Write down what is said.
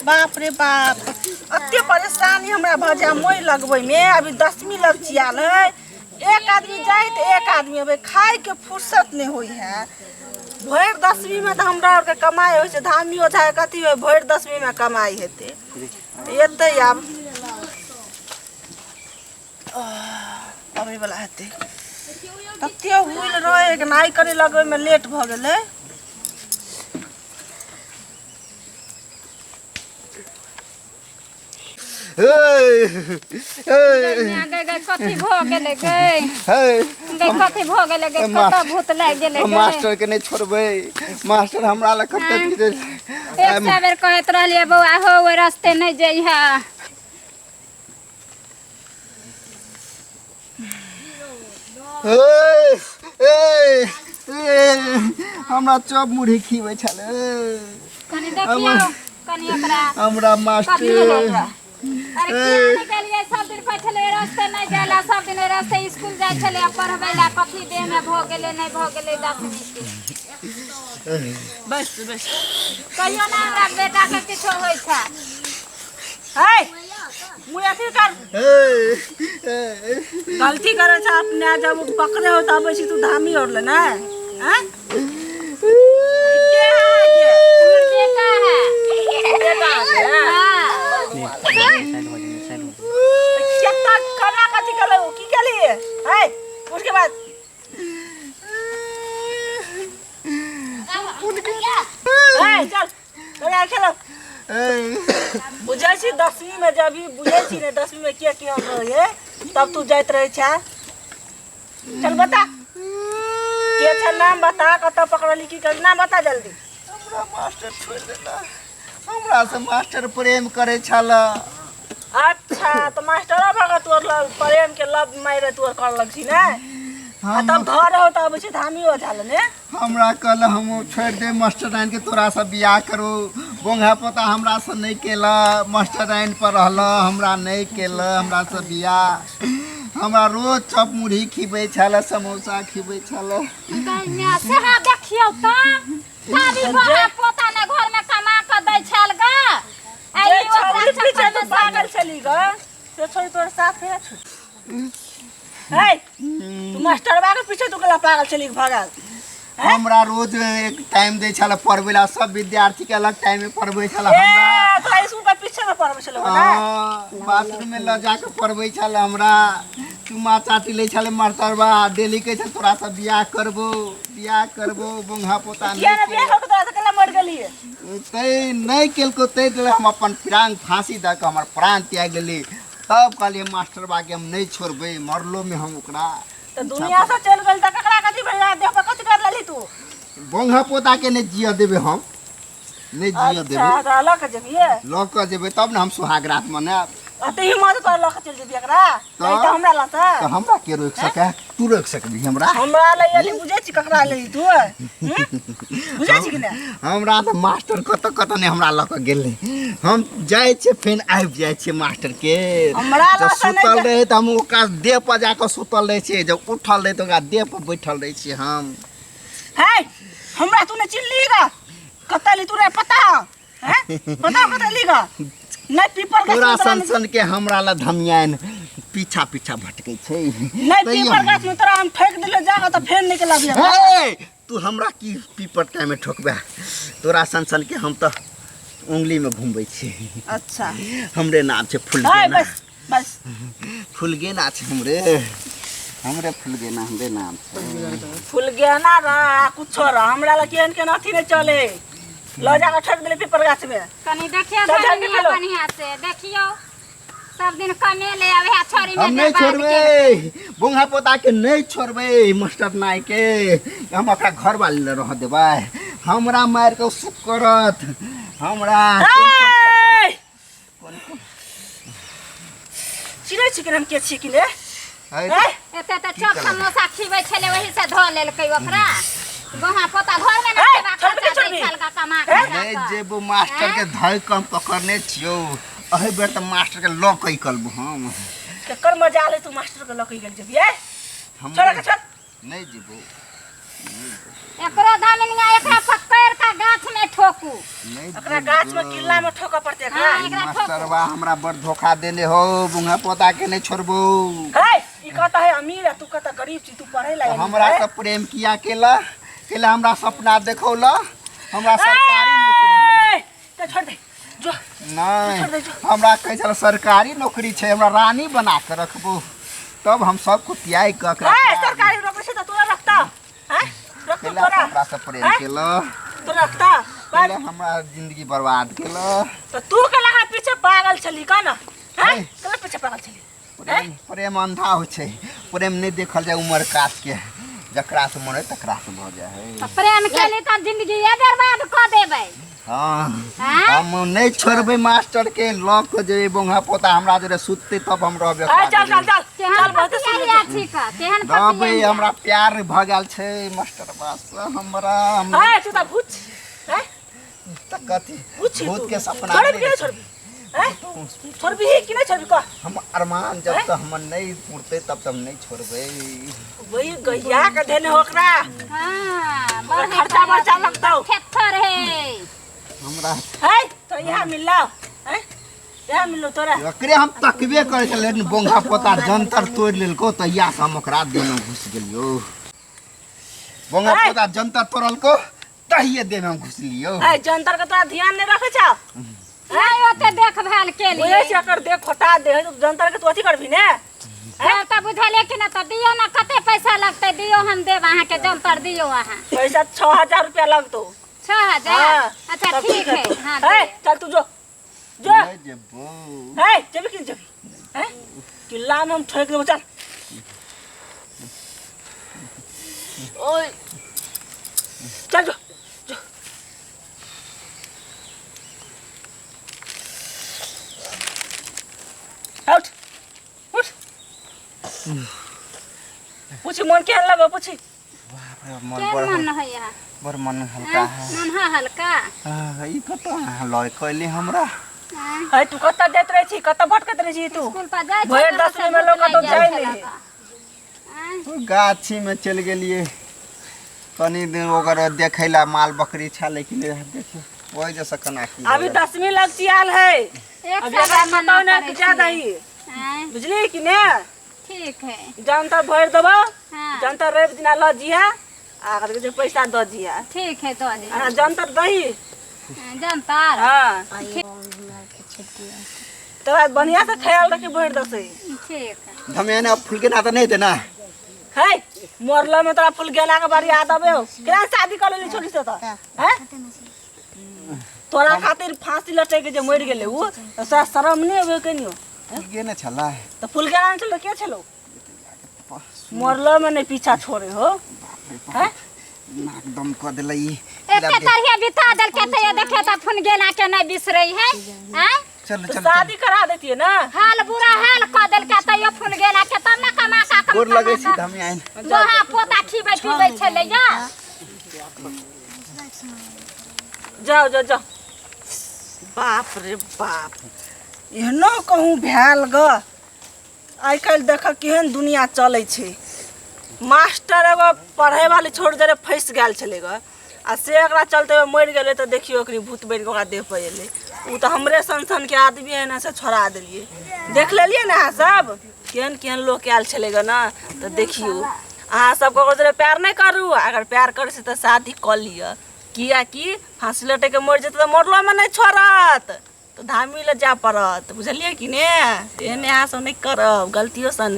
बाप रे बाप अत्ते परेशानी हमरा भजा मोई लगबै में अभी 10वीं लग चियाल है। एक आदमी जाए तो एक आदमी अबे खाए के फुर्सत नहीं हुई है। भर 10वीं में तो हमरा और के कमाई होय छै धामी ओझा कथी होय भर 10वीं में कमाई हेते एते अब अबे वाला हेते तत्ते हुइल रहे के नाई करे लगबै में लेट भ गेलै। मास्टर के नहीं छोड़बे मास्टर हमरा ल कते एक बेर कहत रहलिए बौआ हो ओइ रास्ते नहीं जइहा। हमरा चप मुढ़ी खीबै छले कनी देखियो कनी एकरा हमरा मास्टर अरे किया निकलिए सब दिन बैठले रास्ते नहीं जाला सब दिन रास्ते स्कूल जाय छले पढ़बै ला कथी देह में भ गेले नहीं भ गेले 10वीं के बस बस कहियो ना हमरा बेटा के किछो होय छै। है मुया फिर कर गलती करे छ अपने जब पकड़े हो तब से तू धामी और ले ना हैं के है हमर बेटा है बेटा है कितना करा कथी करे की केलिए है उसके बाद है चल चल खेलो बुझे छी 10वीं में जब भी बुझे छी ने 10वीं में क्या क्या रहे तब तू जात रहे छा। चल बता के छ नाम बता कत पकड़ली की कर नाम बता जल्दी। हमरा मास्टर छोड़ देला हमरा से मास्टर प्रेम करे छला। अच्छा तो मास्टर भगा तोर प्रेम के लब मारे तोर कर लग छी ना तब घर हो तब से धामी हो जाल ने हमरा कल हम छोड़ दे मास्टर राइन के तोरा से बियाह करो बोंगा पता हमरा से नहीं केला मास्टर राइन पर रहला हमरा नहीं केला हमरा से बियाह हमरा रोज चप मुढ़ी खिबै छला समोसा खिबै छला। कन्या से हा देखियो त सारी बहा पोता ने घर में कमा के दै छल ग आई छोरी पीछे तो पागल चली ग से छोरी तोर साथ है तू मास्टर बा के पीछे तू गला पागल चली भागल हमरा रोज एक टाइम दे छला पढ़बेला सब विद्यार्थी के अलग टाइम में पढ़बै छला हमरा तो स्कूल के पीछे में पढ़बै छलो ना बाथरूम में ल जाके पढ़बै छला हमरा चुमा चाटी ले छले मास्टरबा डेली के छ तोरा से बियाह करबो बोंगा पोता के ना बियाह करके तोरा से कला मर गेली तै नहीं केलको तै हम अपन प्राण फांसी द के हमर प्राण त्याग गेली तब कहलिए मास्टर बा के हम नहीं छोड़बे मरलो में हम ओकरा तो दुनिया से चल गेल त ककरा कथी भैया देह पर कथी कर लेली तू बोंगा पोता के नहीं जिया देबे हम नहीं जिया देबे अच्छा तो अलग के जेबिए लक जेबे तब न हम सुहाग रात मनाब अते हिम्मत तो अलग चल जेबी एकरा नहीं तो हमरा लाता तो हमरा के रोक सके तू रोक सकबी हमरा ले एली बुझे छी ककरा ले तू बुझे छी कि ना हमरा तो मास्टर कत ने हमरा लक गेले हम जाय छे फेन आबि जाय छे मास्टर के हमरा जब सुतल रहे त हम ओका देह पर जाके सुतल रहे छे जब उठल रहे तो ओका देह पर बैठल रहे छे हम है हमरा तूने चिल्लीगा कतली तूरे पता है पता कतलीगा नहीं पीपर का पूरा सन के हमरा ला धमियान पीछा भटकै छै नहीं पीपर गाछ में तोरा हम फेंक देले जागा त फेन निकल आबिया ए तू हमरा की पीपर टाइम में ठोकबे तोरा सन के हम तो उंगली में घुमबै छी। अच्छा हमरे नाम छे फुलगेना बस फुलगेना छे हमरे फुलगेना हमरे नाम छे फुलगेना रा कुछ रा हमरा ला केन के नथी ने चले ल जाके ठोक देले पीपर गाछ में कनी देखियो बढ़िया से देखियो सब दिन कमे ले आवे है छोरी में हम नहीं छोड़बे बोंगा पोता के नहीं छोड़बे मास्टर नाई के हम अपना घर वाले ले रह देबे हमरा मार के सुख करत हमरा चिरै छी कि हम के छी कि ले एते त चप समोसा खिबै छले वही से धो लेलकै ओकरा बोंगा पोता घर में ना सेवा करता छल का कमा के नहीं जेबो मास्टर के धय कम पकड़ने छियो अहे बेर त मास्टर के लॉक कई कलबो हम केकर मजा ले तू मास्टर के लकई गेल जबिए हम चल के चल नहीं जेबो एकरो धामिनिया एकरा पकड़ का गाछ में ठोकू। नहीं एकरा गाछ में किल्ला में ठोका पड़ते है हाँ, एकरा मास्टरवा हमरा बड़ धोखा देले हो बुंगा पोता के नहीं छोड़बो है ई कहता है अमीर है तू कहता गरीब छी तू पढ़े ला हमरा से प्रेम किया केला हमरा सपना देखौला हमरा सरकारी नौकरी तो छोड़ दे जो नहीं हमरा कैसे सरकारी नौकरी छै हमरा रानी बना के रखबो तब हम सब को त्याग क है सरकारी नौकरी से तो तोरा रखता है रख तू तोरा हमरा से प्रेम केला तो रखता पहले हमरा जिंदगी बर्बाद केला तो तू के लगा पीछे पागल चली का ना है तोरा पीछे पागल चली प्रेम अंधा हो छै प्रेम नहीं देखल जाए उम्र काट के जकरा से मरे तकरा से भ जाए है तो प्रेम के लिए तो जिंदगी ये बर्बाद कर देबै। हाँ हाँ? हम नहीं छोड़बे मास्टर के लॉक जे बोंगा पोता हमरा जरे सुतते तब हम रहबे चल चल चल केहन चल बहुत पतिया ठीक है केहन रहबे पतिया हमरा प्यार भ गेल छै मास्टर बास हमरा हम है तू तो भूत है त कथी पूछ भूत के सपना छोड़ नहीं भी छोड़ भी है छोड़ भी कि नहीं छोड़ भी का हम अरमान जब तक हम नहीं पूरते तब तक नहीं छोड़बे वही गैया के देने होकरा हां ओकरा खर्चा बर्चा लगता हो खेतर है हमरा है तो यहाँ मिल लो है यहाँ मिल लो तोरा एकरे हम तकबे करे छले लेकिन बोंगा पोता जंतर तोड़ लेलको तहिया से हम ओकरा देह में घुस गेलियो बोंगा पोता जंतर तोड़लको तहिए देह में घुस लियो है जंतर का तोरा ध्यान नहीं रखे छा नहीं ओते देखभाल के लिए ओए से कर देख हटा दे जंतर के तू अथी करबी ने है तो बुझले कि ना तो दियो ना कते पैसा लगते दियो हम देब अहाँ के जंतर दियो अहाँ पैसा 6000 रुपया लगतो 6000 हाँ, अच्छा तब ठीक है तो। हां है चल तू जो जो नहीं जेबो है जब कि जब है किल्ला में हम ठोक देबो चल ओए चल जो जो आउट उठ पूछी मन क्या लगा पूछी मन के मन है यहाँ बड़ मन हल्का है मन है हल्का ई कत लय कैले हमरा हाँ, है तू कत्ता देत रही छी कत्ता भटकत रही छी तू स्कूल पर जाय भोर 10 में लोग तो जाय नहीं गाछी में चल गेलिए तनी दिन ओकर देखैला माल बकरी छा लेकिन देखिए वही जैसा कना की अभी 10वीं लग चियाल है अभी अगर बताओ ना कि ज्यादा ही बुझली कि ने ठीक है जानता भर देबो हाँ जानता रवि दिना ल जिया आकर के जो पैसा द जिया ठीक है तो दे आ जानता दही जनतार हां तो आज बढ़िया से ख्याल रखी भर दसई ठीक है धमेने अब फूल के नाता नहीं देना है मोरला में तोरा फूल गेला के बारी याद आबे हो केना शादी कर लेली छोटी से तो हैं तोरा खातिर फांसी लटे के जे मर गेले उ तो सा शर्म नहीं होबे कनियो फूल के न छला तो फूल गेला में चल के छलो मोरला में नहीं पीछा छोड़े हो हैं एकदम क देलई एते तरिया बिता दल के ते देखे त फुन गेला के नहीं बिसरई है हैं चल तो चल शादी करा देती है ना हाल बुरा हाल क दल के त यो फुन गेला के तब न कमा का गोर लगे छी धमे आइन दोहा पोता खीबै पीबै छले जा जाओ जाओ जाओ बाप रे बाप एहनो कहूँ भैल ग आइ काल्हि देख केहन दुनिया चलै छै मास्टर एगो पढ़े वाली छोड़ जरे फंस गेल छलै ग आ से एकरा चलते हुए मरि गेलै तऽ देखियो ओकरी भूत बनि के ओकरा देह पर एलै उ तऽ हमरे सन के आदमी है ना से छोड़ा देलियै देख लेलियै ना अहाँ सब केहन केहन लोग आयल छलै ग ना तऽ देखियो अहाँ सब ककरो जरे प्यार नहीं करू अगर प्यार करै छै तऽ शादी कऽ लिअ कियाकि फांसी लटे के मर जेतै तऽ मरलो में नहीं छोड़त तो धामी ले जा पड़त बुझलियै कि ने एहने अहाँ सब नहीं करब गलतियों से नहीं।